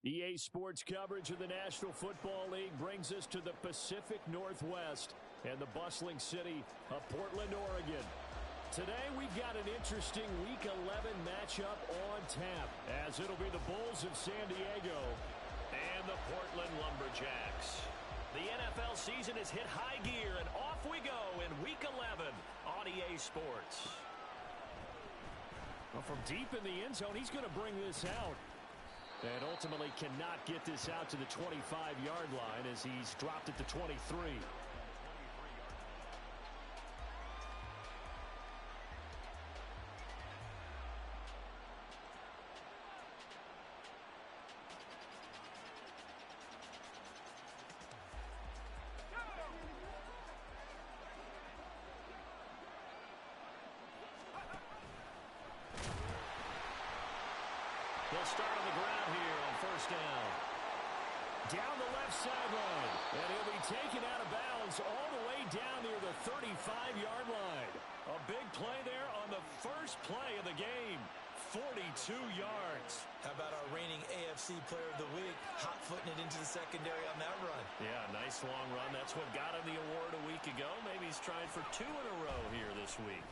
EA Sports coverage of the National Football League brings us to the Pacific Northwest and the bustling city of Portland, Oregon. Today we've got an interesting Week 11 matchup on tap, as it'll be the Bulls of San Diego and the Portland Lumberjacks. The NFL season has hit high gear, and off we go in Week 11 on EA Sports. Well, from deep in the end zone, he's going to bring this out. And ultimately cannot get this out to the 25-yard line as he's dropped at the 23. They'll start on the ground here on first down. Down the left sideline. And he'll be taken out of bounds all the way down near the 35-yard line. A big play there on the first play of the game. 42 yards. How about our reigning AFC Player of the Week, hot-footing it into the secondary on that run? Yeah, nice long run. That's what got him the award a week ago. Maybe he's trying for 2 in a row here this week.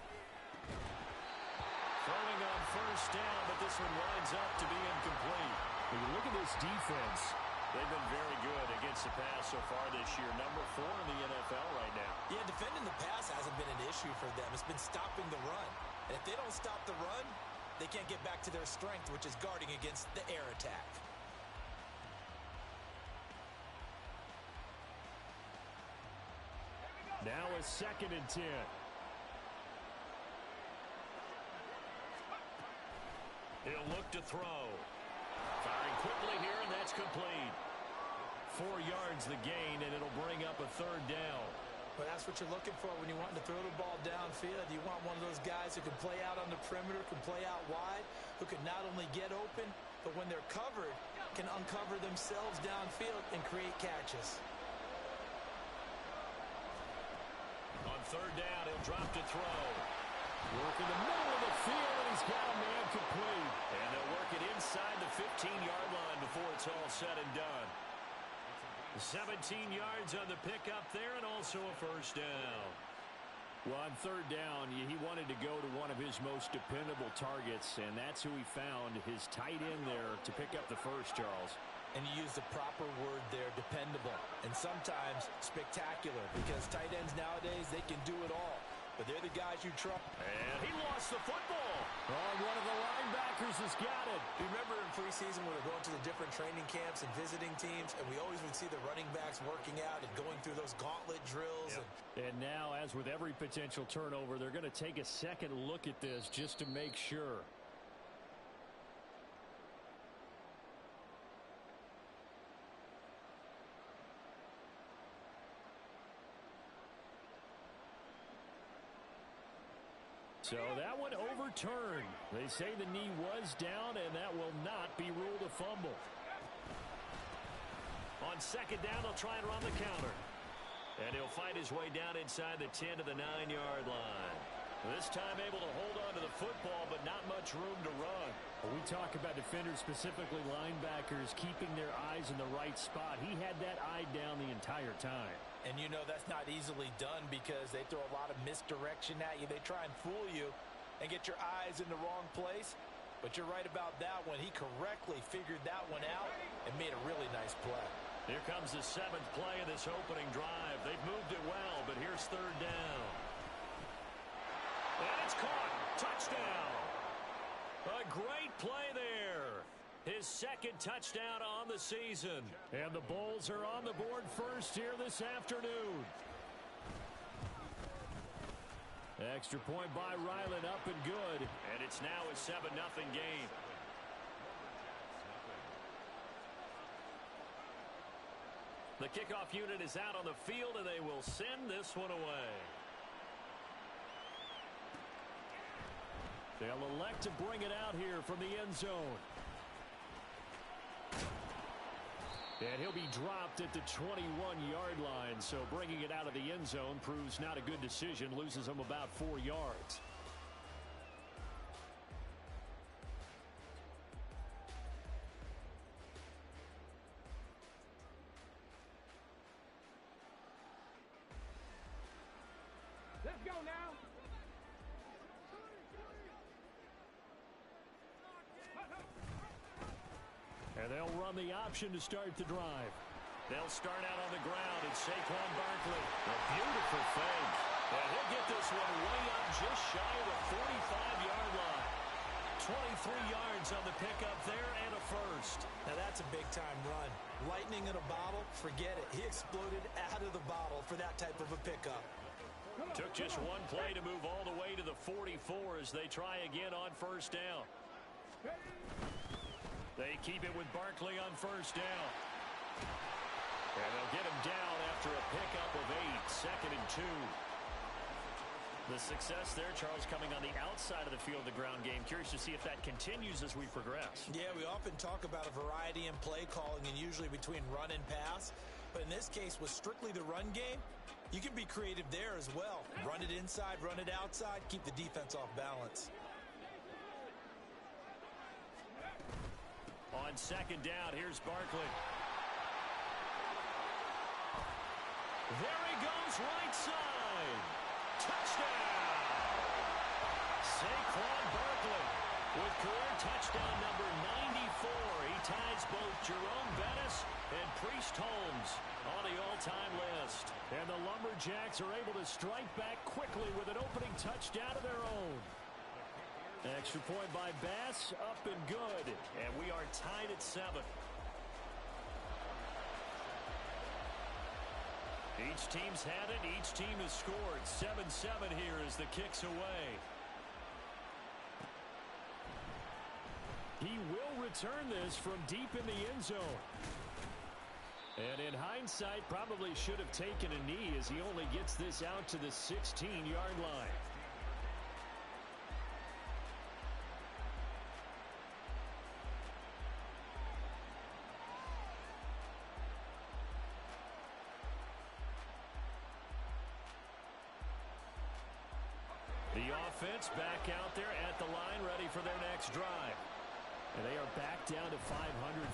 Throwing on first down, but this one winds up to be incomplete. When you look at this defense, they've been very good against the pass so far this year. Number 4 in the NFL right now. Yeah, defending the pass hasn't been an issue for them. It's been stopping the run. And if they don't stop the run, they can't get back to their strength, which is guarding against the air attack. Now a 2nd and 10. He'll look to throw. Firing quickly here, and that's complete. 4 yards the gain, and it'll bring up a 3rd down. Well, that's what you're looking for when you want to throw the ball downfield. You want one of those guys who can play out on the perimeter, can play out wide, who can not only get open, but when they're covered, can uncover themselves downfield and create catches. On 3rd down, he'll drop to throw. Work in the middle of the field, and he's got a man complete. And they'll work it inside the 15-yard line before it's all said and done. 17 yards on the pickup there, and also a 1st down. Well, on 3rd down, he wanted to go to one of his most dependable targets, and that's who he found, his tight end there, to pick up the first, Charles. And you use the proper word there, dependable, and sometimes spectacular, because tight ends nowadays, they can do it all. But they're the guys you trust. And he lost the football. Oh, one of the linebackers has got it. Remember in preseason when we were going to the different training camps and visiting teams, and we always would see the running backs working out and going through those gauntlet drills. Yep. And now, as with every potential turnover, they're going to take a second look at this just to make sure. So that one overturned. They say the knee was down, and that will not be ruled a fumble. On 2nd down, they'll try and run the counter. And he'll fight his way down inside the 10 to the 9-yard line. This time able to hold on to the football, but not much room to run. When we talk about defenders, specifically linebackers, keeping their eyes in the right spot. He had that eye down the entire time. And you know that's not easily done because they throw a lot of misdirection at you. They try and fool you and get your eyes in the wrong place. But you're right about that one. He correctly figured that one out and made a really nice play. Here comes the 7th play of this opening drive. They've moved it well, but here's 3rd down. And it's caught. Touchdown. A great play there. His 2nd touchdown on the season. And the Bulls are on the board first here this afternoon. Extra point by Ryland, up and good. And it's now a 7-0 game. The kickoff unit is out on the field, and they will send this one away. They'll elect to bring it out here from the end zone. And he'll be dropped at the 21-yard line, so bringing it out of the end zone proves not a good decision, loses him about 4 yards. Let's go now. And they'll run the option to start the drive. They'll start out on the ground, and Saquon Barkley. A beautiful fake. And he'll get this one way up just shy of the 45-yard line. 23 yards on the pickup there and a first. Now that's a big-time run. Lightning in a bottle, forget it. He exploded out of the bottle for that type of a pickup. Took just one play to move all the way to the 44 as they try again on first down. They keep it with Barkley on first down. And they'll get him down after a pickup of 8, 2nd and 2. The success there, Charles, coming on the outside of the field, the ground game. Curious to see if that continues as we progress. Yeah, we often talk about a variety in play calling and usually between run and pass. But in this case, with strictly the run game, you can be creative there as well. Run it inside, run it outside, keep the defense off balance. On second down, here's Barkley. There he goes, right side. Touchdown! Saquon Barkley with career touchdown number 94. He ties both Jerome Bettis and Priest Holmes on the all-time list. And the Lumberjacks are able to strike back quickly with an opening touchdown of their own. Extra point by Bass, up and good. And we are tied at 7. Each team's had it. Each team has scored. 7-7 here as the kick's away. He will return this from deep in the end zone. And in hindsight, probably should have taken a knee as he only gets this out to the 16-yard line. The offense back out there at the line, ready for their next drive. And they are back down to 500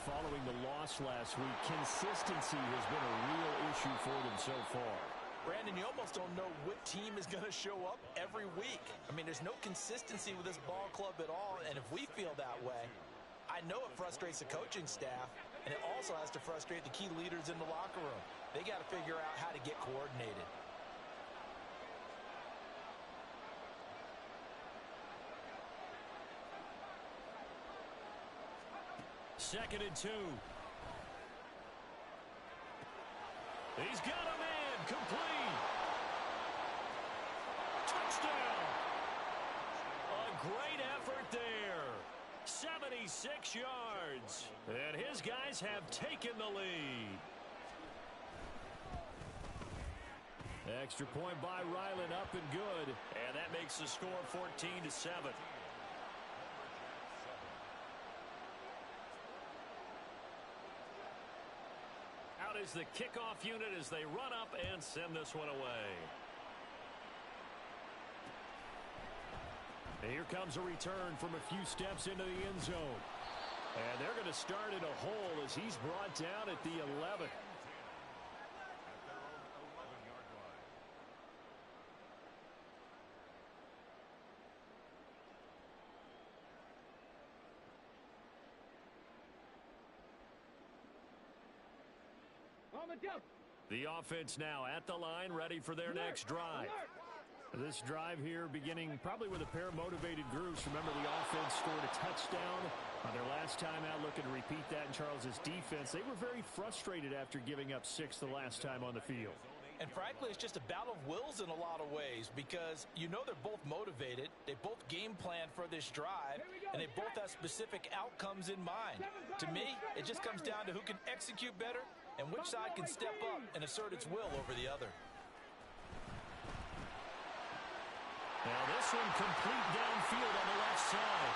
following the loss last week. Consistency has been a real issue for them so far. Brandon, you almost don't know what team is going to show up every week. I mean, there's no consistency with this ball club at all, and if we feel that way, I know it frustrates the coaching staff, and it also has to frustrate the key leaders in the locker room. They got to figure out how to get coordinated. Second and 2. He's got a man complete. Touchdown. A great effort there. 76 yards. And his guys have taken the lead. Extra point by Ryland, up and good. And that makes the score 14-7. Out is the kickoff unit as they run up and send this one away. Here comes a return from a few steps into the end zone. And they're going to start in a hole as he's brought down at the 11. The offense now at the line, ready for their next drive. This drive here beginning probably with a pair of motivated groups. Remember, the offense scored a touchdown on their last time out, looking to repeat that in Charles's defense. They were very frustrated after giving up 6 the last time on the field. And frankly, it's just a battle of wills in a lot of ways because you know they're both motivated. They both game plan for this drive, and they both have specific outcomes in mind. To me, it just comes down to who can execute better and which side can step up and assert its will over the other. Now this one complete downfield on the left side.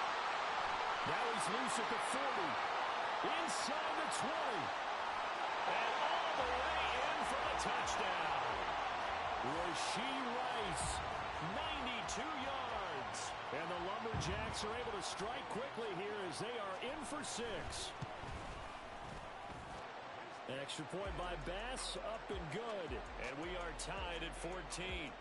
Now he's loose at the 40. Inside the 20. And all the way in for the touchdown. Rashee Rice, 92 yards. And the Lumberjacks are able to strike quickly here as they are in for 6. Extra point by Bass, up and good. And we are tied at 14.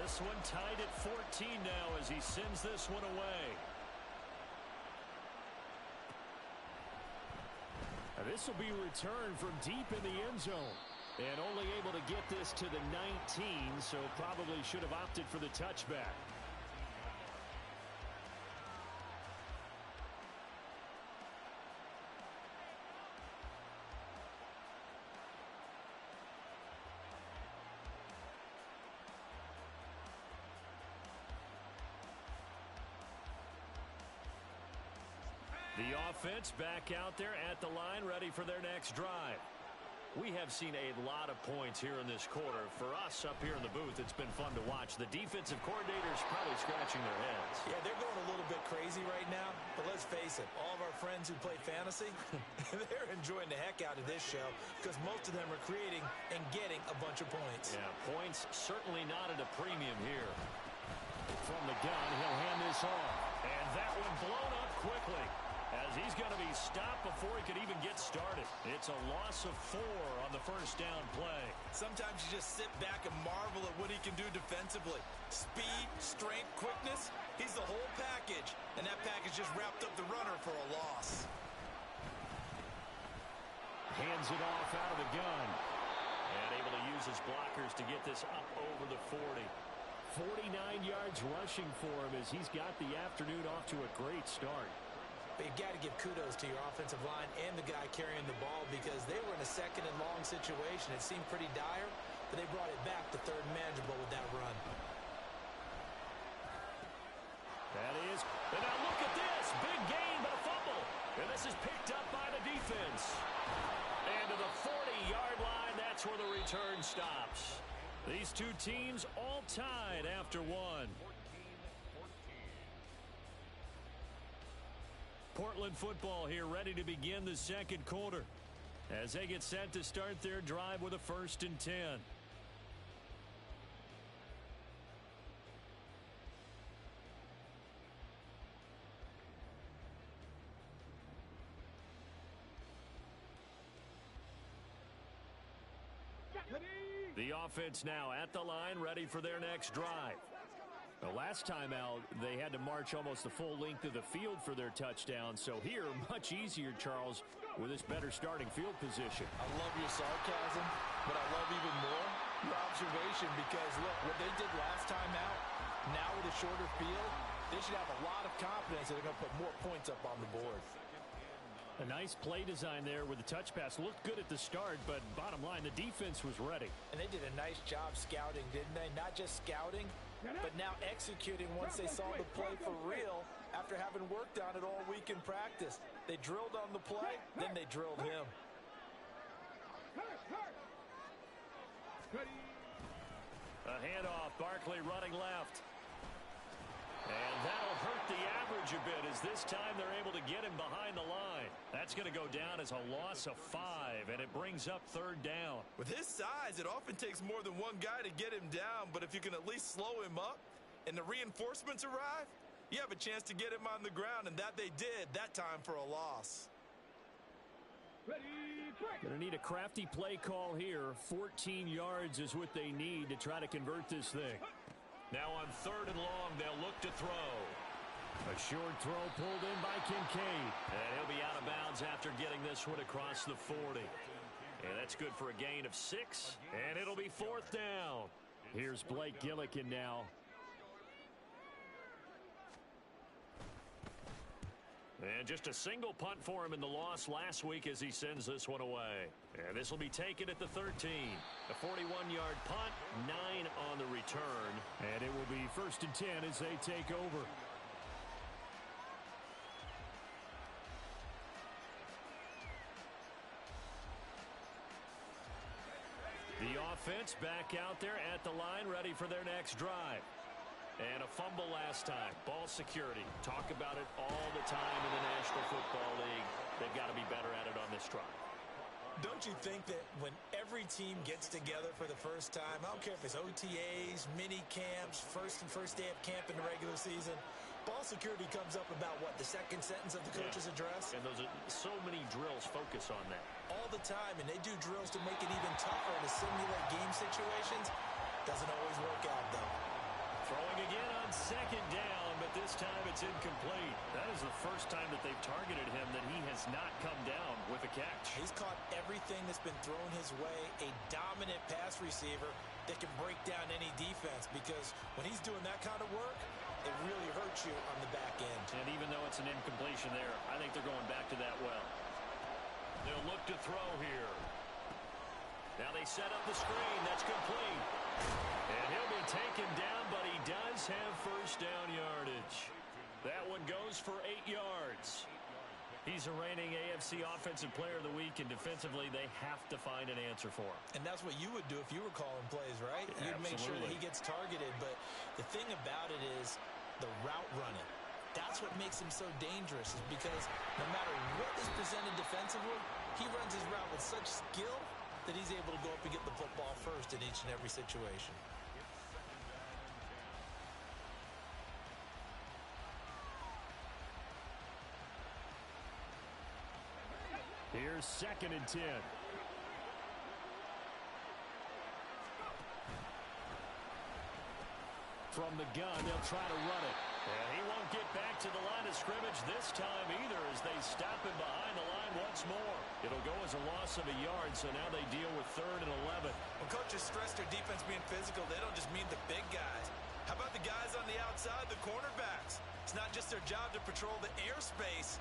This one tied at 14 now as he sends this one away. And this will be returned from deep in the end zone. And only able to get this to the 19, so probably should have opted for the touchback. The offense back out there at the line, ready for their next drive. We have seen a lot of points here in this quarter. For us up here in the booth, it's been fun to watch. The defensive coordinators probably scratching their heads. Yeah, they're going a little bit crazy right now. But let's face it, all of our friends who play fantasy, they're enjoying the heck out of this show because most of them are creating and getting a bunch of points. Yeah, points certainly not at a premium here. From the gun, he'll hand this off. And that one blown up quickly, as he's going to be stopped before he could even get started. It's a loss of 4 on the first down play. Sometimes you just sit back and marvel at what he can do defensively. Speed, strength, quickness, he's the whole package. And that package just wrapped up the runner for a loss. Hands it off out of the gun. And able to use his blockers to get this up over the 40. 49 yards rushing for him as he's got the afternoon off to a great start. But you've got to give kudos to your offensive line and the guy carrying the ball because they were in a second and long situation. It seemed pretty dire, but they brought it back to third and manageable with that run. That is. And now look at this. Big gain, but a fumble. And this is picked up by the defense. And to the 40-yard line, that's where the return stops. These two teams all tied after one. Portland football here ready to begin the second quarter as they get set to start their drive with a 1st and 10. The offense now at the line ready for their next drive. The last time out, they had to march almost the full length of the field for their touchdown. So here, much easier, Charles, with this better starting field position. I love your sarcasm, but I love even more your observation because, look, what they did last time out, now with a shorter field, they should have a lot of confidence that they're going to put more points up on the board. A nice play design there with the touch pass. Looked good at the start, but bottom line, the defense was ready. And they did a nice job scouting, didn't they? Not just scouting, but now executing once they saw the play for real after having worked on it all week in practice. They drilled on the play, then they drilled him. A handoff, Barkley running left. And that'll hurt the average a bit as this time they're able to get him behind the line. That's going to go down as a loss of 5, and it brings up 3rd down. With his size, it often takes more than one guy to get him down, but if you can at least slow him up and the reinforcements arrive, you have a chance to get him on the ground, and that they did that time for a loss. Going to need a crafty play call here. 14 yards is what they need to try to convert this thing. Now on 3rd and long, they'll look to throw. A short throw pulled in by Kincaid. And he'll be out of bounds after getting this one across the 40. And that's good for a gain of 6. And it'll be 4th down. Here's Blake Gillikin now. And just a single punt for him in the loss last week as he sends this one away. And this will be taken at the 13. A 41-yard punt, 9 on the return. And it will be 1st and 10 as they take over. The offense back out there at the line, ready for their next drive. And a fumble last time. Ball security. Talk about it all the time in the National Football League. They've got to be better at it on this drive. Don't you think that when every team gets together for the first time, I don't care if it's OTAs, mini camps, first day of camp in the regular season, ball security comes up about what, the second sentence of the coach's address? And those are so many drills focus on that. All the time, and they do drills to make it even tougher to simulate game situations. Doesn't always work out, though. Throwing again on second down, but this time it's incomplete. That is the first time that they've targeted him that he has not come down with a catch. He's caught everything that's been thrown his way. A dominant pass receiver that can break down any defense, because when he's doing that kind of work, it really hurts you on the back end. And even though it's an incompletion there, I think they're going back to that well. They'll look to throw here. Now they set up the screen. That's complete. And he'll be taken down, but he does have first down yardage. That one goes for 8 yards. He's a reigning AFC Offensive Player of the Week, and defensively they have to find an answer for him. And that's what you would do if you were calling plays, right? Yeah, you'd make sure that he gets targeted. But the thing about it is the route running. That's what makes him so dangerous, is because no matter what is presented defensively, he runs his route with such skill that he's able to go up and get the football first in each and every situation. Here's 2nd and 10. From the gun, they'll try to run it. And he won't get back to the line of scrimmage this time either, as they stop him behind the line once more. It'll go as a loss of a yard, so now they deal with 3rd and 11. When coaches stress their defense being physical, they don't just mean the big guys. How about the guys on the outside, the cornerbacks? It's not just their job to patrol the airspace.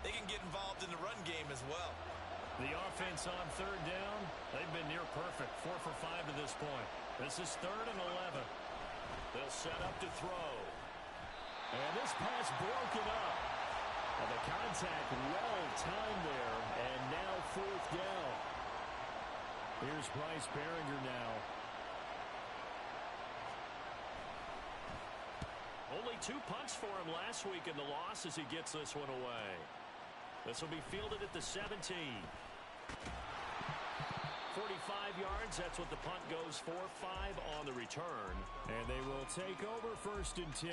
They can get involved in the run game as well. The offense on 3rd down, they've been near perfect, 4 for 5 to this point. This is 3rd and 11. They'll set up to throw. And this pass broken up. And the contact well timed there, and now 4th down. Here's Bryce Behringer now. Only 2 punts for him last week in the loss as he gets this one away. This will be fielded at the 17. 45 yards, that's what the punt goes for. 5 on the return. And they will take over 1st and 10.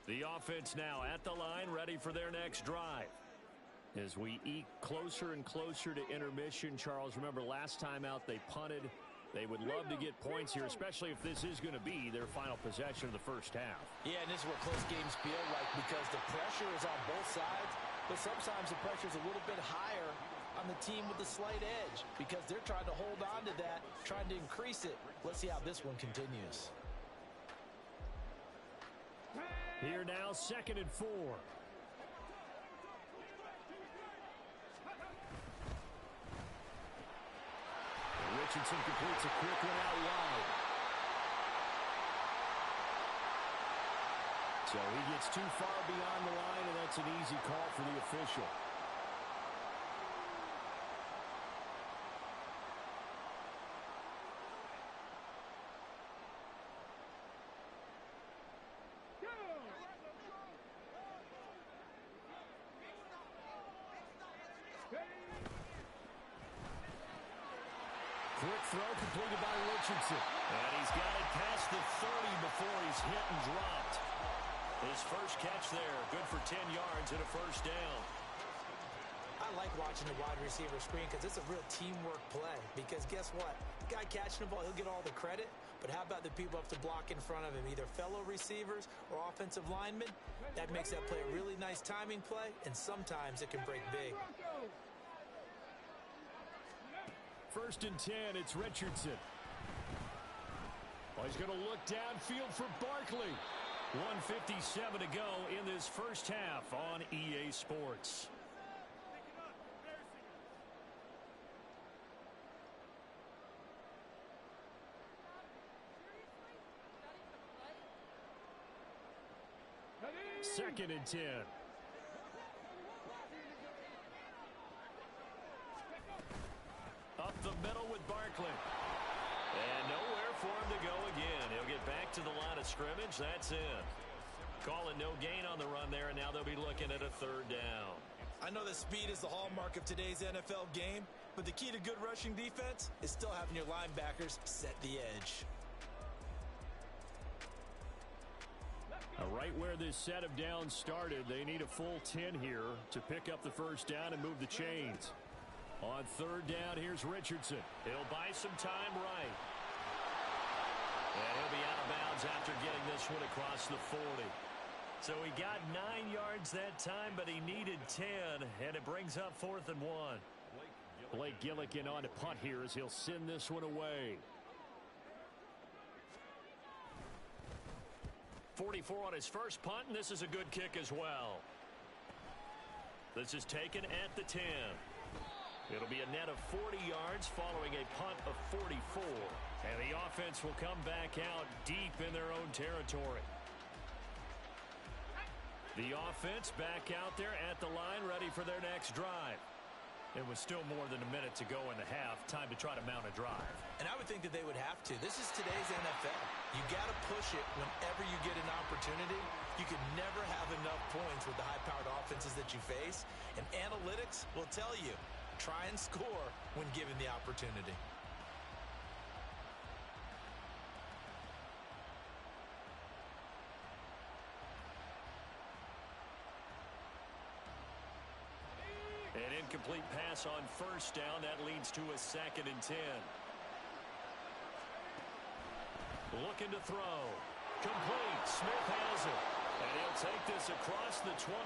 The offense now at the line, ready for their next drive. As we eke closer and closer to intermission, Charles, remember last time out they punted. They would love to get points here, especially if this is going to be their final possession of the first half. Yeah, and this is what close games feel like, because the pressure is on both sides, but sometimes the pressure is a little bit higher on the team with the slight edge, because they're trying to hold on to that, trying to increase it. Let's see how this one continues. Here now, 2nd and 4. Richardson completes a quick one out wide. So he gets too far beyond the line, and that's an easy call for the official. Quick throw completed by Richardson. And he's got it past the 30 before he's hit and dropped. His first catch there, good for 10 yards and a first down. I like watching the wide receiver screen because it's a real teamwork play. Because guess what? The guy catching the ball, he'll get all the credit. But how about the people up to block in front of him, either fellow receivers or offensive linemen? That makes that play a really nice timing play, and sometimes it can break big. 1st and 10, it's Richardson. Oh, he's going to look downfield for Barkley. 1:57 to go in this first half on EA Sports. Second and 10. Up the middle with Barkley. And nowhere for him to go again. He'll get back to the line of scrimmage. That's it. Calling no gain on the run there, and now they'll be looking at a 3rd down. I know that speed is the hallmark of today's NFL game, but the key to good rushing defense is still having your linebackers set the edge. Right where this set of downs started, they need a full 10 here to pick up the first down and move the chains. On third down, here's Richardson. He'll buy some time right. And he'll be out of bounds after getting this one across the 40. So he got 9 yards that time, but he needed 10, and it brings up 4th and 1. Blake Gillikin on to punt here as he'll send this one away. 44 on his first punt, and this is a good kick as well. This is taken at the 10. It'll be a net of 40 yards following a punt of 44. And the offense will come back out deep in their own territory. The offense back out there at the line, ready for their next drive. It was still more than a minute to go in the half. Time to try to mount a drive. And I would think that they would have to. This is today's NFL. You got to push it whenever you get an opportunity. You can never have enough points with the high-powered offenses that you face. And analytics will tell you, try and score when given the opportunity. An incomplete pass on first down. That leads to a 2nd and 10. Looking to throw. Complete. Smith has it. And he'll take this across the 25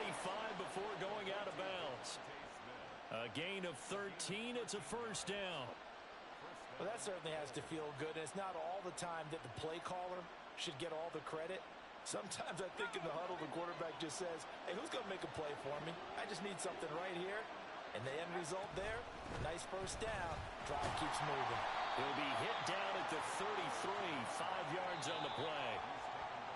before going out of bounds. A gain of 13. It's a first down. Well, that certainly has to feel good. And it's not all the time that the play caller should get all the credit. Sometimes I think in the huddle, the quarterback just says, hey, who's going to make a play for me? I just need something right here. And the end result there, nice first down. Drive keeps moving. He'll be hit down at the 33, 5 yards on the play.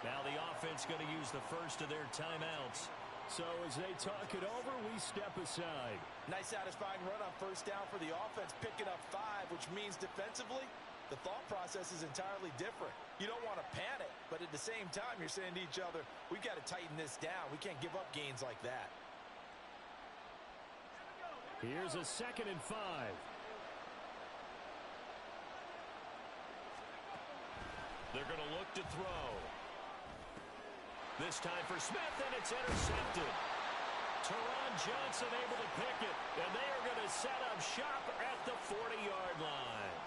Now the offense going to use the first of their timeouts. So as they talk it over, we step aside. Nice satisfying run on first down for the offense, picking up 5, which means defensively, the thought process is entirely different. You don't want to panic, but at the same time, you're saying to each other, we've got to tighten this down. We can't give up gains like that. Here's a 2nd and 5. They're going to look to throw. This time for Smith, and it's intercepted. Teron Johnson able to pick it, and they are going to set up shop at the 40-yard line.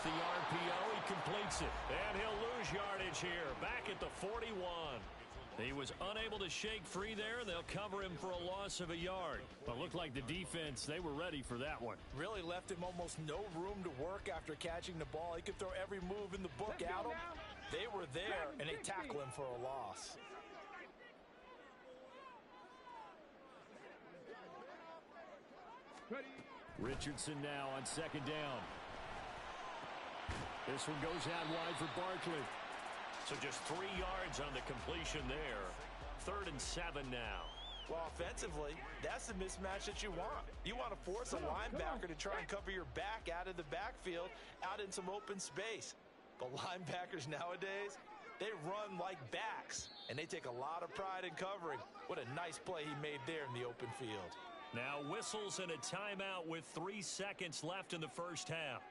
The RPO, he completes it, and he'll lose yardage here, back at the 41. He was unable to shake free there, and they'll cover him for a loss of a yard. But it looked like the defense, they were ready for that one. Really left him almost no room to work after catching the ball. He could throw every move in the book at him. They were there, and they tackle him for a loss. Richardson now on 2nd down. This one goes out wide for Barkley. So just 3 yards on the completion there. 3rd and 7 now. Well, offensively, that's the mismatch that you want. You want to force a linebacker to try and cover your back out of the backfield, out in some open space. But linebackers nowadays, they run like backs, and they take a lot of pride in covering. What a nice play he made there in the open field. Now whistles and a timeout with 3 seconds left in the first half.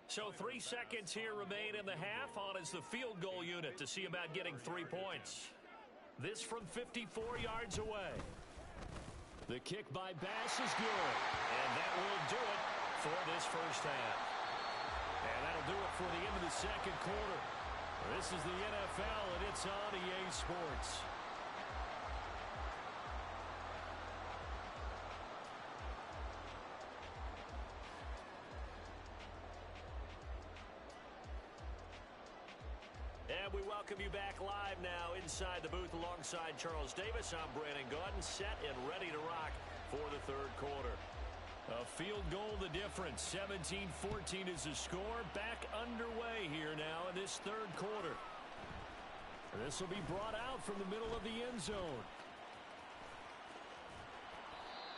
So 3 seconds here remain in the half. On is the field goal unit to see about getting 3 points. This from 54 yards away. The kick by Bass is good. And that will do it for this first half. And that'll do it for the end of the second quarter. This is the NFL, and it's on EA Sports. And we welcome you back live now inside the booth alongside Charles Davis. I'm Brandon Gaudin, set and ready to rock for the third quarter. A field goal the difference. 17-14 is the score. Back underway here now in this third quarter. This will be brought out from the middle of the end zone.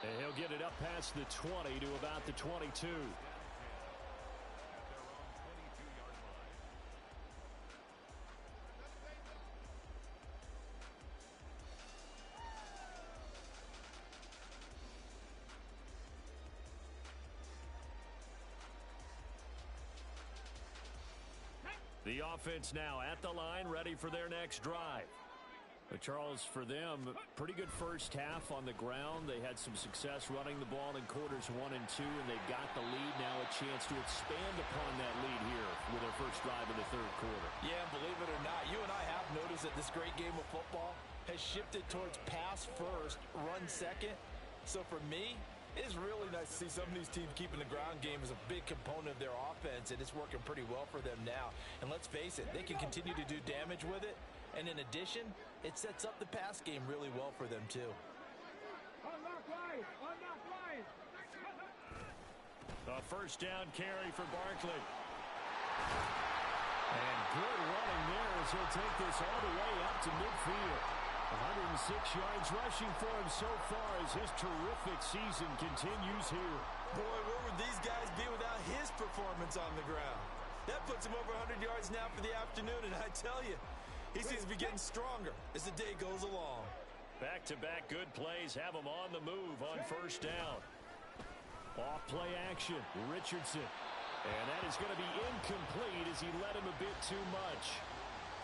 And he'll get it up past the 20 to about the 22. The offense now at the line, ready for their next drive. But Charles, for them, pretty good first half on the ground. They had some success running the ball in quarters 1 and 2, and they got the lead. Now a chance to expand upon that lead here with their first drive in the third quarter. Yeah, and believe it or not, you and I have noticed that this great game of football has shifted towards pass first, run second. So for me, it is really nice to see some of these teams keeping the ground game as a big component of their offense, and it's working pretty well for them now. And let's face it, they can continue to do damage with it. And in addition, it sets up the pass game really well for them, too. A first down carry for Barkley. And good running there as he'll take this all the way up to midfield. 106 yards rushing for him so far as his terrific season continues here. Boy, where would these guys be without his performance on the ground? That puts him over 100 yards now for the afternoon, and I tell you, he seems to be getting stronger as the day goes along. Back-to-back good plays have him on the move on first down. Off play action, Richardson. And that is going to be incomplete as he led him a bit too much.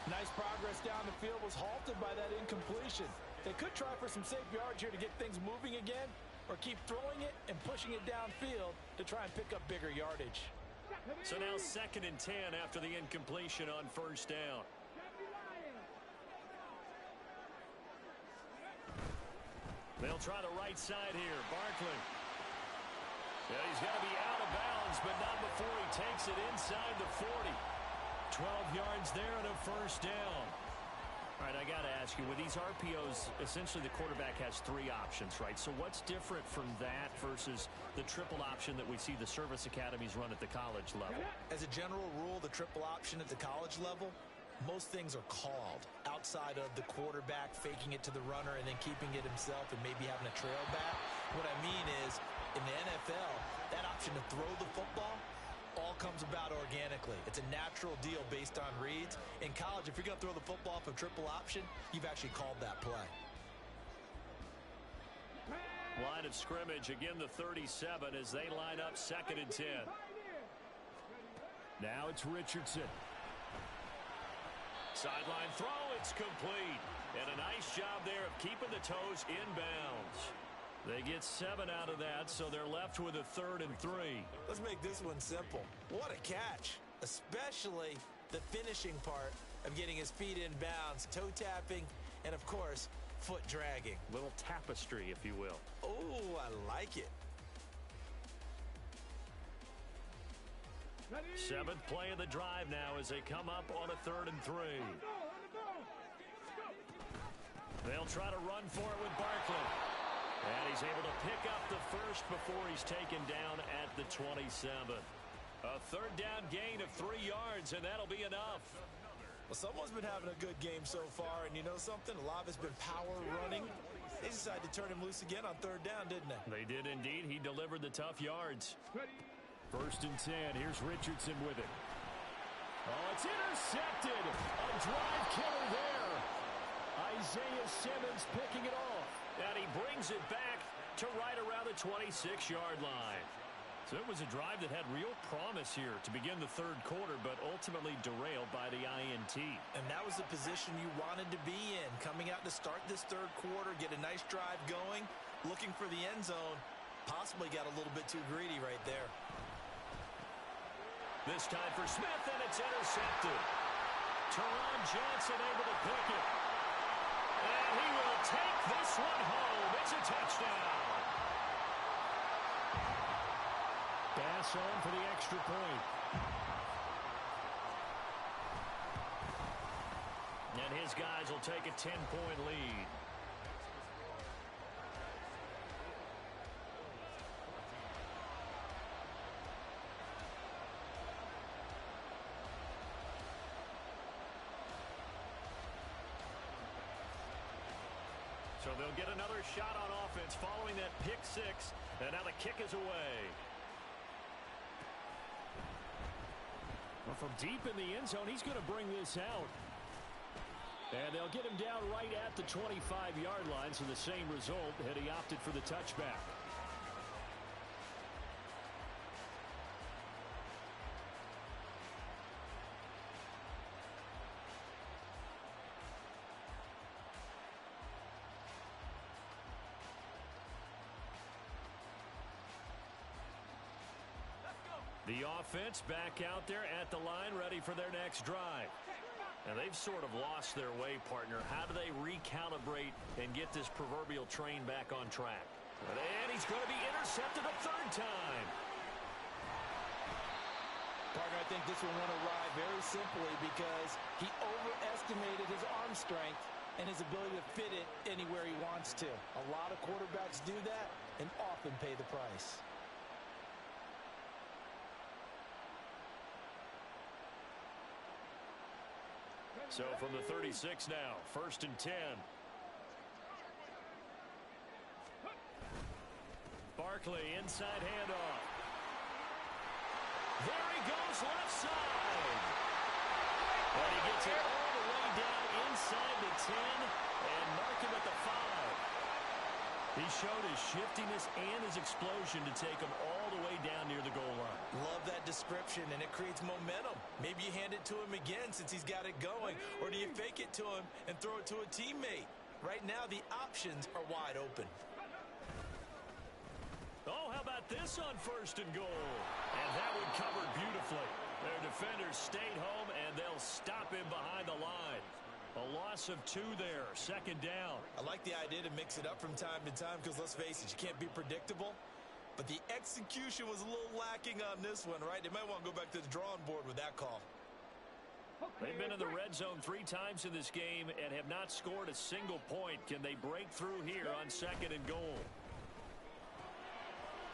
Nice progress down the field was halted by that incompletion. They could try for some safe yards here to get things moving again, or keep throwing it and pushing it downfield to try and pick up bigger yardage. So now 2nd and 10 after the incompletion on first down. They'll try the right side here. Barkley. Yeah, he's got to be out of bounds, but not before he takes it inside the 40. 12 yards there and a first down. All right, I got to ask you, with these RPOs, essentially the quarterback has 3 options, right? So what's different from that versus the triple option that we see the service academies run at the college level? As a general rule, the triple option at the college level, most things are called outside of the quarterback faking it to the runner and then keeping it himself and maybe having a trail back. What I mean is, in the NFL, that option to throw the football all comes about organically. It's a natural deal based on reads. In college, if you're going to throw the football off a triple option, you've actually called that play. Line of scrimmage, again the 37 as they line up 2nd and 10. Now it's Richardson. Sideline throw, it's complete. And a nice job there of keeping the toes inbounds. They get 7 out of that, so they're left with a 3rd and 3. Let's make this one simple. What a catch, especially the finishing part of getting his feet in bounds, toe tapping, and of course, foot dragging. Little tapestry, if you will. Oh, I like it. 7th play of the drive now as they come up on a 3rd and 3. They'll try to run for it with Barkley. And he's able to pick up the first before he's taken down at the 27. A 3rd down gain of 3 yards, and that'll be enough. Well, someone's been having a good game so far, and you know something? A lot of it's been power running. They decided to turn him loose again on 3rd down, didn't they? They did indeed. He delivered the tough yards. 1st and 10. Here's Richardson with it. Oh, it's intercepted. A drive killer there. Isaiah Simmons picking it off. And he brings it back to right around the 26-yard line. So it was a drive that had real promise here to begin the 3rd quarter, but ultimately derailed by the INT. And that was the position you wanted to be in. Coming out to start this 3rd quarter, get a nice drive going, looking for the end zone. Possibly got a little bit too greedy right there. This time for Smith, and it's intercepted. Teron Johnson able to pick it. And he will take this one home. It's a touchdown. Bass on for the extra point. And his guys will take a 10-point lead. they'll get another shot on offense following that pick six. And now the kick is away. Well, from deep in the end zone, he's going to bring this out. And they'll get him down right at the 25-yard line, so the same result had he opted for the touchback. The offense back out there at the line, ready for their next drive. And they've sort of lost their way, partner. How do they recalibrate and get this proverbial train back on track? And he's going to be intercepted a third time. Partner, I think this one went awry very simply because he overestimated his arm strength and his ability to fit it anywhere he wants to. A lot of quarterbacks do that and often pay the price. So from the 36 now, 1st and 10. Barkley, inside handoff. There he goes, left side. And he gets it all the way down inside the 10 and mark him at the 5. He showed his shiftiness and his explosion to take him all the way down near the goal line. Love that description, and it creates momentum. Maybe you hand it to him again since he's got it going, or do you fake it to him and throw it to a teammate? Right now, the options are wide open. Oh, how about this on 1st and goal? And that one covered beautifully. Their defenders stayed home, and they'll stop him behind the line. A loss of 2 there, 2nd down. I like the idea to mix it up from time to time because, let's face it, you can't be predictable. But the execution was a little lacking on this one, right? They might want to go back to the drawing board with that call. They've been in the red zone 3 times in this game and have not scored a single point. Can they break through here on 2nd and goal?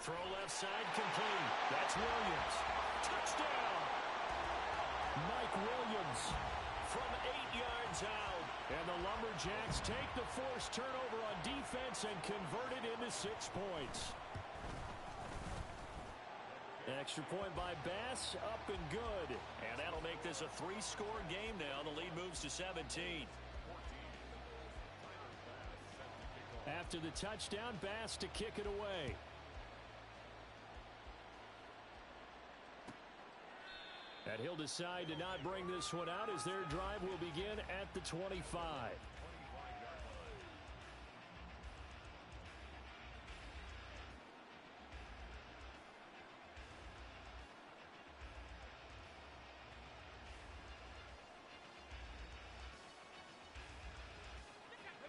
Throw left side complete. That's Williams. Touchdown! Mike Williams from 8 yards out. And the Lumberjacks take the forced turnover on defense and convert it into 6 points. Extra point by Bass, up and good. And that'll make this a 3-score game now. The lead moves to 17. After the touchdown, Bass to kick it away. And he'll decide to not bring this one out as their drive will begin at the 25.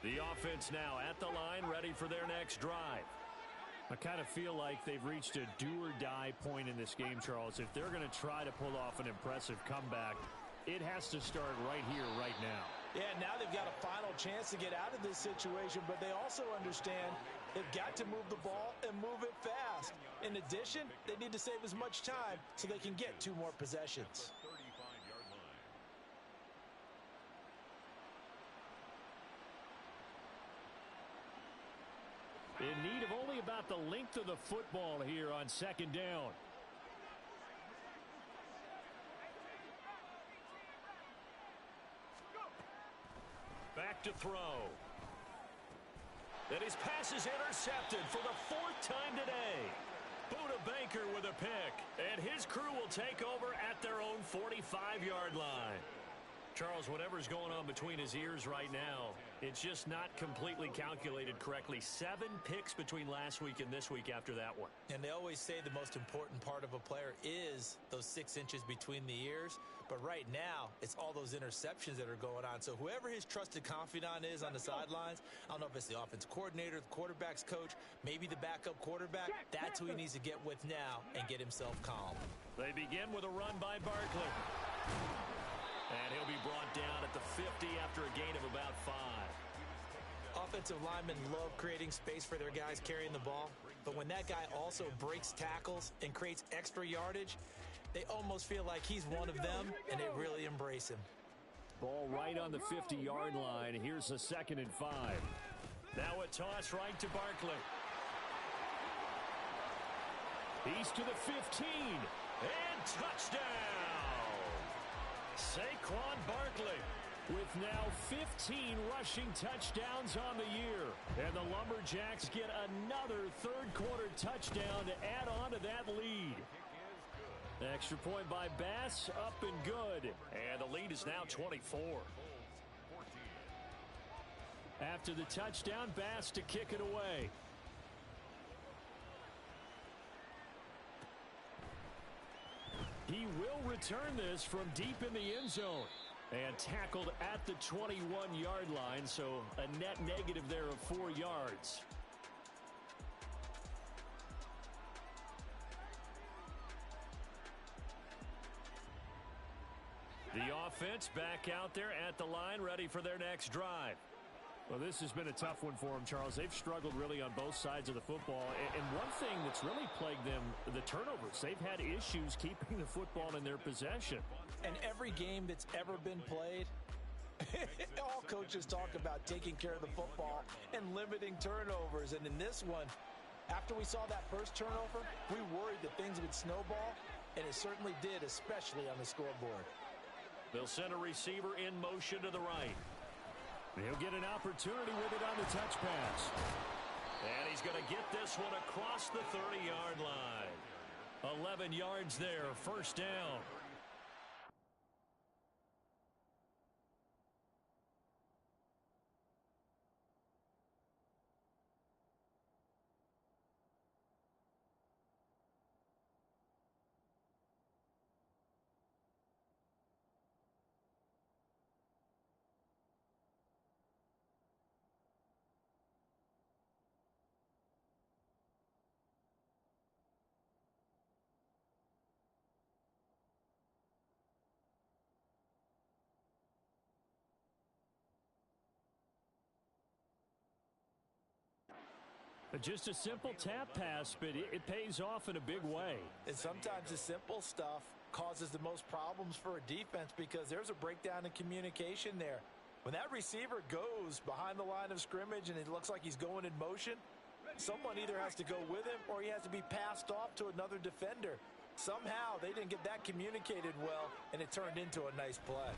The offense now at the line, ready for their next drive. I kind of feel like they've reached a do-or-die point in this game, Charles. If they're going to try to pull off an impressive comeback, it has to start right here, right now. Yeah, now they've got a final chance to get out of this situation, but they also understand they've got to move the ball and move it fast. In addition, they need to save as much time so they can get 2 more possessions. In need of only about the length of the football here on 2nd down. Back to throw. And his pass is intercepted for the 4th time today. Buda Baker with a pick. And his crew will take over at their own 45-yard line. Charles, whatever's going on between his ears right now, it's just not completely calculated correctly. 7 picks between last week and this week after that one. And they always say the most important part of a player is those 6 inches between the ears. But right now, it's all those interceptions that are going on. So whoever his trusted confidant is on the sidelines, I don't know if it's the offense coordinator, the quarterback's coach, maybe the backup quarterback, that's who he needs to get with now and get himself calm. They begin with a run by Barkley. And he'll be brought down at the 50 after a gain of about 5. Offensive linemen love creating space for their guys carrying the ball, but when that guy also breaks tackles and creates extra yardage, they almost feel like he's one of them, and they really embrace him. Ball right on the 50-yard line. Here's a 2nd and 5. Now a toss right to Barkley. He's to the 15. And touchdown! Saquon Barkley with now 15 rushing touchdowns on the year. And the Lumberjacks get another third-quarter touchdown to add on to that lead. Extra point by Bass, up and good. And the lead is now 24. After the touchdown, Bass to kick it away. He will return this from deep in the end zone. And tackled at the 21-yard line, so a net negative there of 4 yards. The offense back out there at the line, ready for their next drive. Well, this has been a tough one for them, Charles. They've struggled really on both sides of the football. And one thing that's really plagued them, the turnovers. They've had issues keeping the football in their possession. And every game that's ever been played, all coaches talk about taking care of the football and limiting turnovers. And in this one, after we saw that first turnover, we worried that things would snowball, and it certainly did, especially on the scoreboard. They'll send a receiver in motion to the right. He'll get an opportunity with it on the touch pass. And he's going to get this one across the 30-yard line. 11 yards there, first down. Just a simple tap pass, but it pays off in a big way. And sometimes the simple stuff causes the most problems for a defense because there's a breakdown in communication there. When that receiver goes behind the line of scrimmage and it looks like he's going in motion, someone either has to go with him or he has to be passed off to another defender. Somehow they didn't get that communicated well, and it turned into a nice play.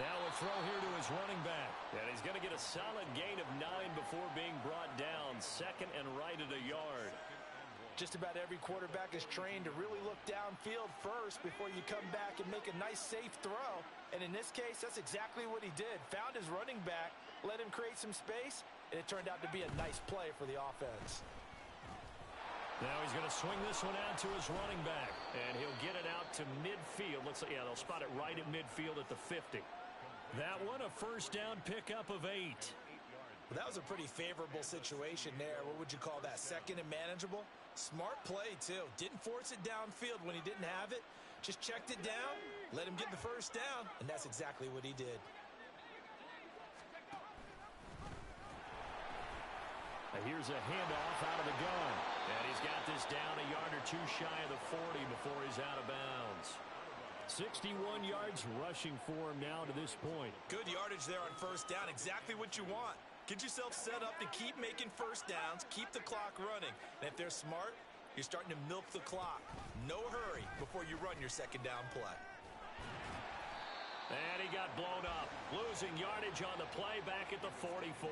Now a throw here to his running back. And he's going to get a solid gain of 9 before being brought down. Second and right at a yard. Just about every quarterback is trained to really look downfield first before you come back and make a nice, safe throw. And in this case, that's exactly what he did. Found his running back, let him create some space, and it turned out to be a nice play for the offense. Now he's going to swing this one out to his running back. And he'll get it out to midfield. Yeah, they'll spot it right at midfield at the 50. That one, a first down pickup of 8. Well, that was a pretty favorable situation there. What would you call that? Second and manageable? Smart play, too. Didn't force it downfield when he didn't have it. Just checked it down, let him get the first down, and that's exactly what he did. Here's a handoff out of the gun. And he's got this down a yard or two shy of the 40 before he's out of bounds. 61 yards rushing for him now to this point. Good yardage there on first down. Exactly what you want. Get yourself set up to keep making first downs, keep the clock running. And if they're smart, you're starting to milk the clock. No hurry before you run your second down play. And he got blown up. Losing yardage on the play back at the 44.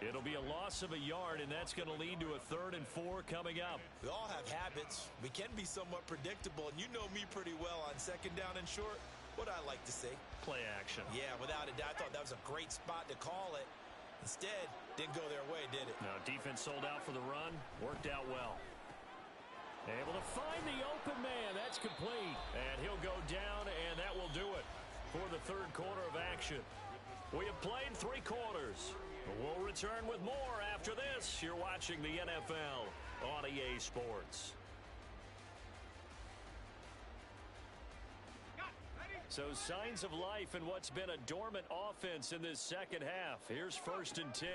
It'll be a loss of a yard, and that's going to lead to a 3rd and 4 coming up. We all have habits. We can be somewhat predictable, and you know me pretty well on second down and short. What I like to see. Play action. Yeah, without a doubt. I thought that was a great spot to call it. Instead, didn't go their way, did it? No, defense sold out for the run. Worked out well. Able to find the open man. That's complete. And he'll go down, and that will do it for the third quarter of action. We have played 3 quarters. We'll return with more after this. You're watching the NFL on EA Sports. So signs of life in what's been a dormant offense in this second half. Here's 1st and 10.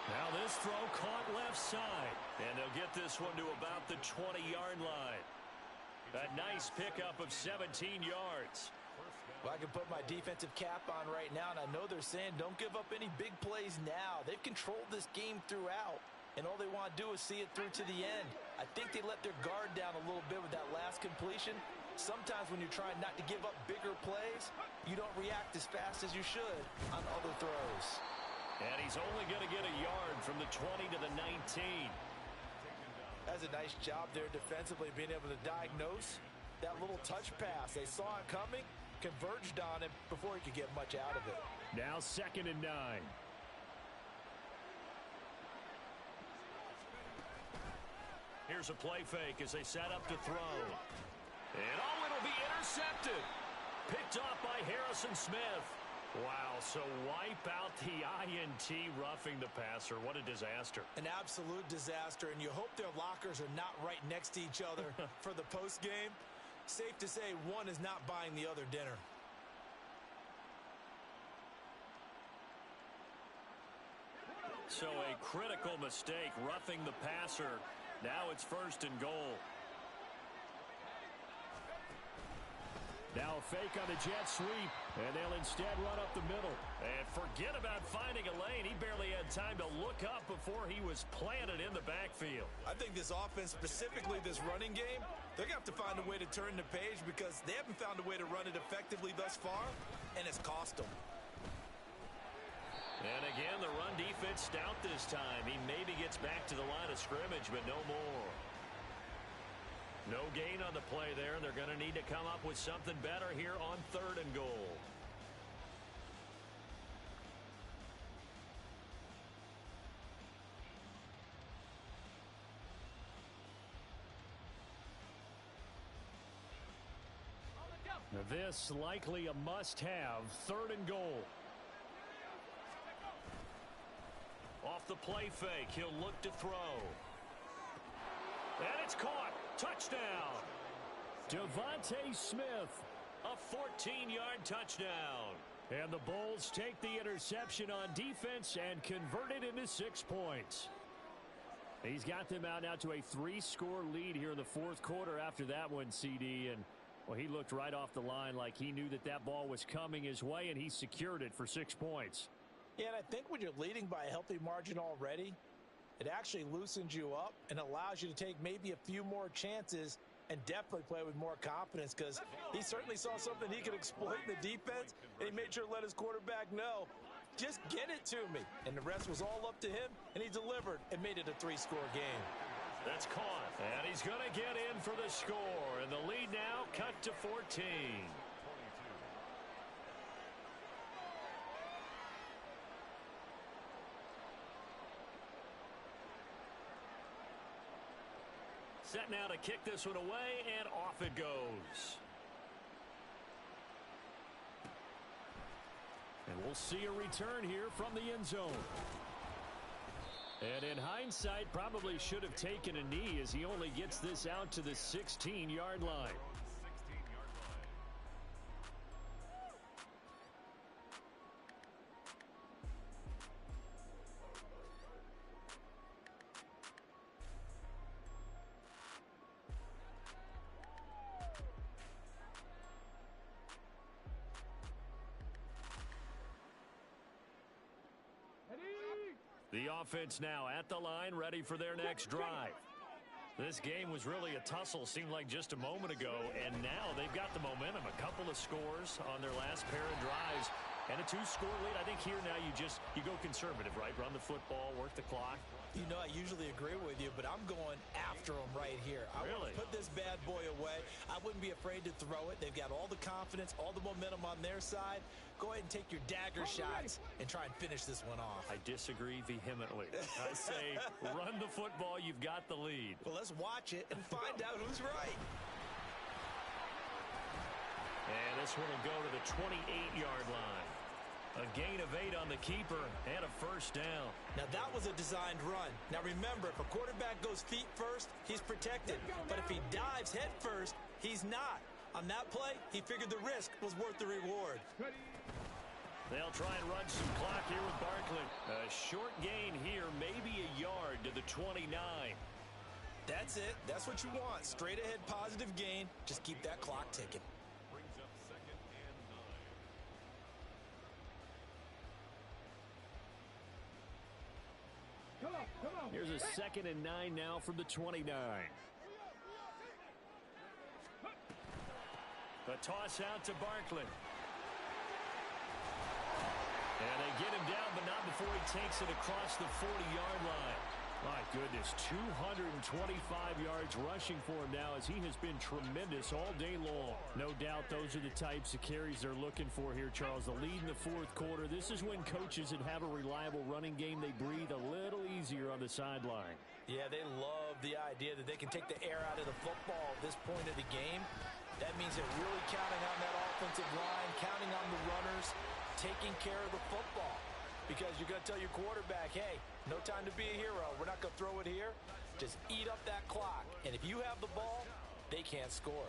Now this throw caught left side. And they'll get this one to about the 20-yard line. A nice pickup of 17 yards. Well, I can put my defensive cap on right now, and I know they're saying don't give up any big plays now. They've controlled this game throughout, and all they want to do is see it through to the end. I think they let their guard down a little bit with that last completion. Sometimes when you're trying not to give up bigger plays, you don't react as fast as you should on other throws. And he's only going to get a yard from the 20 to the 19. That's a nice job there defensively, being able to diagnose that little touch pass. They saw it coming, converged on him before he could get much out of it. Now 2nd and 9. Here's a play fake as they set up to throw. And it'll be intercepted. Picked off by Harrison Smith. Wow, so wipe out the INT, roughing the passer. What a disaster. An absolute disaster, and you hope their lockers are not right next to each other for the postgame. Safe to say one is not buying the other dinner. So a critical mistake, roughing the passer. Now it's 1st and goal. Now a fake on the jet sweep, and they'll instead run up the middle. And forget about finding a lane. He barely had time to look up before he was planted in the backfield. I think this offense, specifically this running game, they're going to have to find a way to turn the page because they haven't found a way to run it effectively thus far, and it's cost them. And again, the run defense stout this time. He maybe gets back to the line of scrimmage, but no more. No gain on the play there, and they're going to need to come up with something better here on 3rd and goal. Now this likely a must-have, 3rd and goal. Off the play fake, he'll look to throw. And it's caught. Touchdown. Devontae Smith, a 14-yard touchdown. And the Bulls take the interception on defense and convert it into 6 points. He's got them out now to a 3-score lead here in the 4th quarter after that one, CD. And, well, he looked right off the line like he knew that that ball was coming his way, and he secured it for 6 points. Yeah, and I think when you're leading by a healthy margin already, it actually loosens you up and allows you to take maybe a few more chances and definitely play with more confidence because he certainly saw something he could exploit in the defense, and he made sure to let his quarterback know, just get it to me. And the rest was all up to him, and he delivered and made it a 3-score game. That's caught, and he's going to get in for the score, and the lead now cut to 14. Set now to kick this one away, and off it goes. And we'll see a return here from the end zone. And in hindsight, probably should have taken a knee as he only gets this out to the 16-yard line. The offense now at the line, ready for their next drive. This game was really a tussle, seemed like just a moment ago, and now they've got the momentum. A couple of scores on their last pair of drives, and a 2-score lead. I think here now you go conservative, right? Run the football, work the clock. You know, I usually agree with you, but I'm going after them right here. I want to put this bad boy away. I wouldn't be afraid to throw it. They've got all the confidence, all the momentum on their side. Go ahead and take your dagger shots and try and finish this one off. I disagree vehemently. I say run the football. You've got the lead. Well, let's watch it and find out who's right. And this one will go to the 28-yard line. A gain of 8 on the keeper and a first down. Now that was a designed run. Now remember, if a quarterback goes feet first, he's protected. But if he dives head first, he's not. On that play, he figured the risk was worth the reward. They'll try and run some clock here with Barkley. A short gain here, maybe a yard to the 29. That's it. That's what you want. Straight ahead positive gain. Just keep that clock ticking. Here's a 2nd and 9 now from the 29. The toss out to Barkley. And they get him down, but not before he takes it across the 40-yard line. My goodness, 225 yards rushing for him now as he has been tremendous all day long. No doubt those are the types of carries they're looking for here, Charles. The lead in the fourth quarter. This is when coaches that have a reliable running game, they breathe a little easier on the sideline. Yeah, they love the idea that they can take the air out of the football at this point of the game. That means they're really counting on that offensive line, counting on the runners, taking care of the football. Because you're going to tell your quarterback, hey, no time to be a hero. We're not going to throw it here. Just eat up that clock. And if you have the ball, they can't score.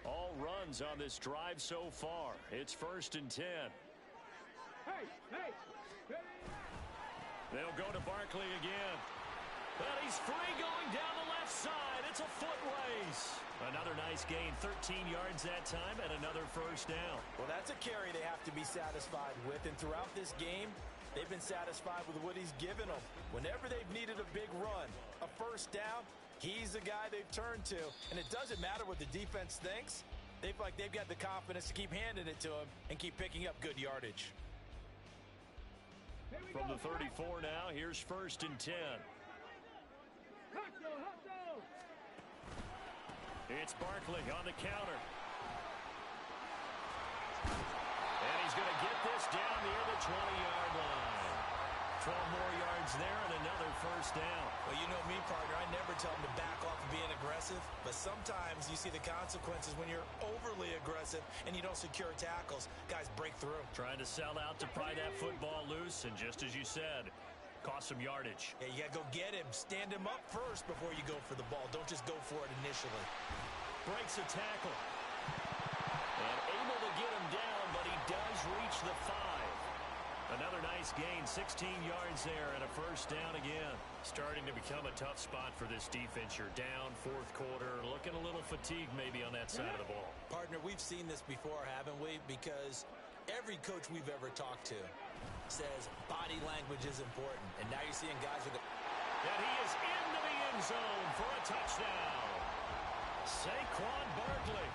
All runs on this drive so far. It's 1st and 10. They'll go to Barkley again. But he's free going down the left side. It's a foot race. Another nice gain, 13 yards that time, and another first down. Well, that's a carry they have to be satisfied with. And throughout this game, they've been satisfied with what he's given them. Whenever they've needed a big run, a first down, he's the guy they've turned to. And it doesn't matter what the defense thinks. They feel like they've got the confidence to keep handing it to him and keep picking up good yardage. From the 34 now, here's 1st and 10. It's Barkley on the counter. And he's going to get this down near the 20-yard line. 12 more yards there and another first down. Well, you know me, partner. I never tell them to back off of being aggressive. But sometimes you see the consequences when you're overly aggressive and you don't secure tackles. Guys break through. Trying to sell out to pry that football loose. And just as you said, cost some yardage. Yeah, you got to go get him. Stand him up first before you go for the ball. Don't just go for it initially. Breaks a tackle. And able to get him down, but he does reach the 5. Another nice gain, 16 yards there, and a first down again. Starting to become a tough spot for this defense. You're down, fourth quarter, looking a little fatigued maybe on that side of the ball. Partner, we've seen this before, haven't we? Because every coach we've ever talked to says body language is important. And now you're seeing guys with and he is into the end zone for a touchdown. Saquon Barkley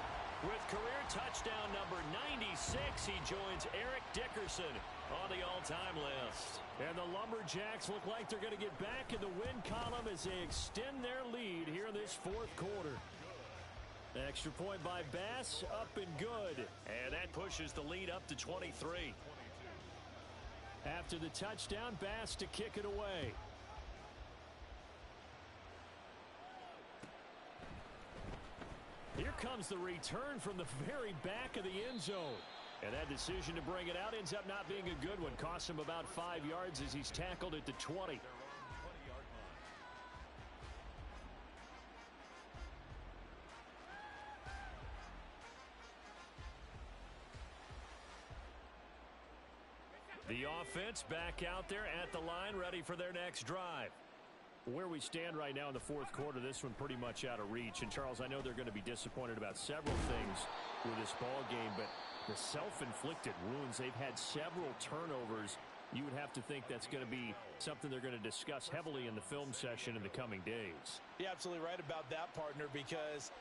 with career touchdown number 96. He joins Eric Dickerson on the all-time list. And the Lumberjacks look like they're going to get back in the win column as they extend their lead here in this fourth quarter. Extra point by Bass, up and good. And that pushes the lead up to 23. After the touchdown, Bass to kick it away. Here comes the return from the very back of the end zone. And that decision to bring it out ends up not being a good one. Costs him about 5 yards as he's tackled at the 20. The offense back out there at the line, ready for their next drive. Where we stand right now in the fourth quarter, this one pretty much out of reach. And, Charles, I know they're going to be disappointed about several things with this ball game, but the self-inflicted wounds, they've had several turnovers. You would have to think that's going to be something they're going to discuss heavily in the film session in the coming days. You're absolutely right about that, partner, because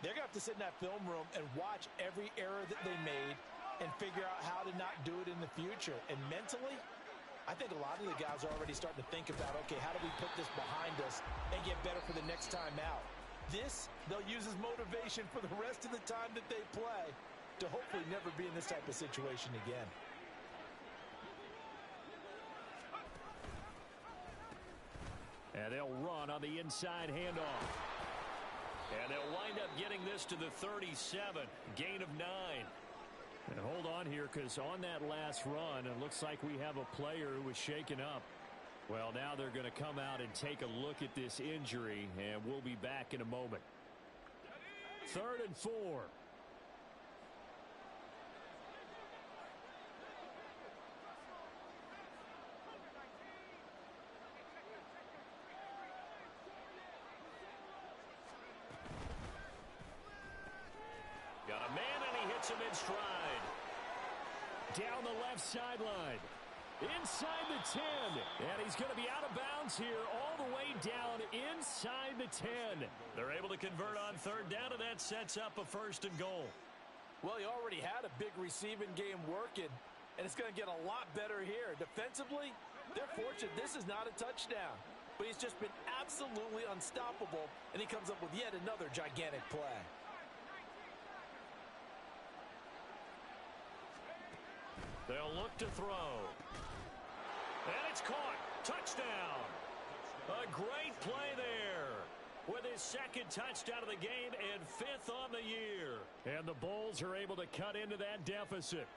they're going to have to sit in that film room and watch every error that they made and figure out how to not do it in the future. And mentally, I think a lot of the guys are already starting to think about, okay, how do we put this behind us and get better for the next time out? This, they'll use as motivation for the rest of the time that they play to hopefully never be in this type of situation again. And they'll run on the inside handoff. And they'll wind up getting this to the 37. Gain of 9. And hold on here, because on that last run, it looks like we have a player who was shaken up. Well, now they're going to come out and take a look at this injury, and we'll be back in a moment. 3rd and 4. Got a man, and he hits him in stride. down the left sideline. Inside the 10. And he's going to be out of bounds here all the way down inside the 10. They're able to convert on third down, and that sets up a 1st and goal. Well, he already had a big receiving game working, and it's going to get a lot better here. Defensively, they're fortunate this is not a touchdown. But he's just been absolutely unstoppable, and he comes up with yet another gigantic play. They'll look to throw. And it's caught. Touchdown. A great play there. With his 2nd touchdown of the game and 5th on the year. And the Bulls are able to cut into that deficit.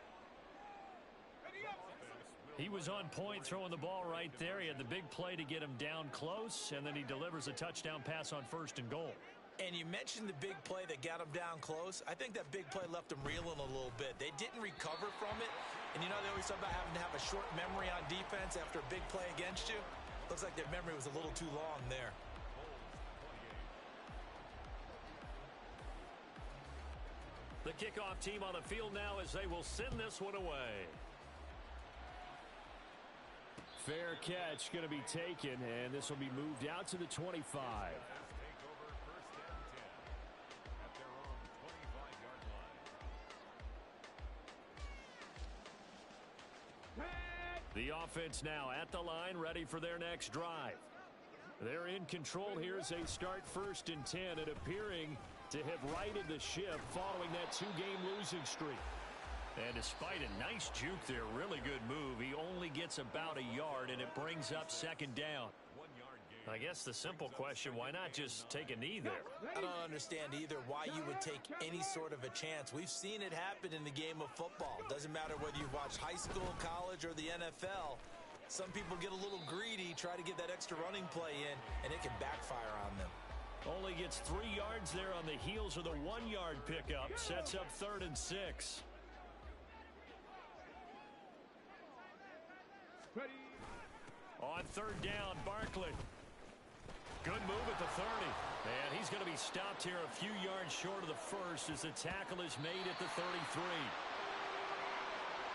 He was on point throwing the ball right there. He had the big play to get him down close, and then he delivers a touchdown pass on 1st and goal. And you mentioned the big play that got him down close. I think that big play left him reeling a little bit. They didn't recover from it. And you know they always talk about having to have a short memory on defense after a big play against you. Looks like their memory was a little too long there. The kickoff team on the field now as they will send this one away. Fair catch going to be taken, and this will be moved out to the 25. The offense now at the line, ready for their next drive. They're in control here as they start 1st and 10 and appearing to have righted the ship following that 2-game losing streak. And despite a nice juke there, really good move, he only gets about a yard, and it brings up 2nd down. I guess the simple question, why not just take a knee there? I don't understand either why you would take any sort of a chance. We've seen it happen in the game of football. Doesn't matter whether you've watched high school, college, or the NFL. Some people get a little greedy, try to get that extra running play in, and it can backfire on them. Only gets 3 yards there on the heels of the 1-yard pickup. Sets up 3rd and 6. On 3rd down, Barkley. Good move at the 30. And he's going to be stopped here a few yards short of the 1st as the tackle is made at the 33.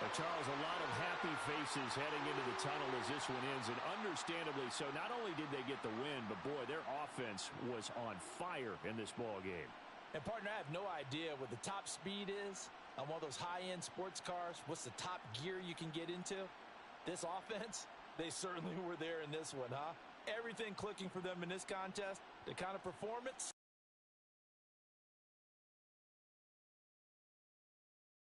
But Charles, a lot of happy faces heading into the tunnel as this one ends, and understandably so. Not only did they get the win, but boy, their offense was on fire in this ball game. And partner, I have no idea what the top speed is on one of those high-end sports cars. What's the top gear you can get into? This offense, they certainly were there in this one, huh? Everything clicking for them in this contest, the kind of performance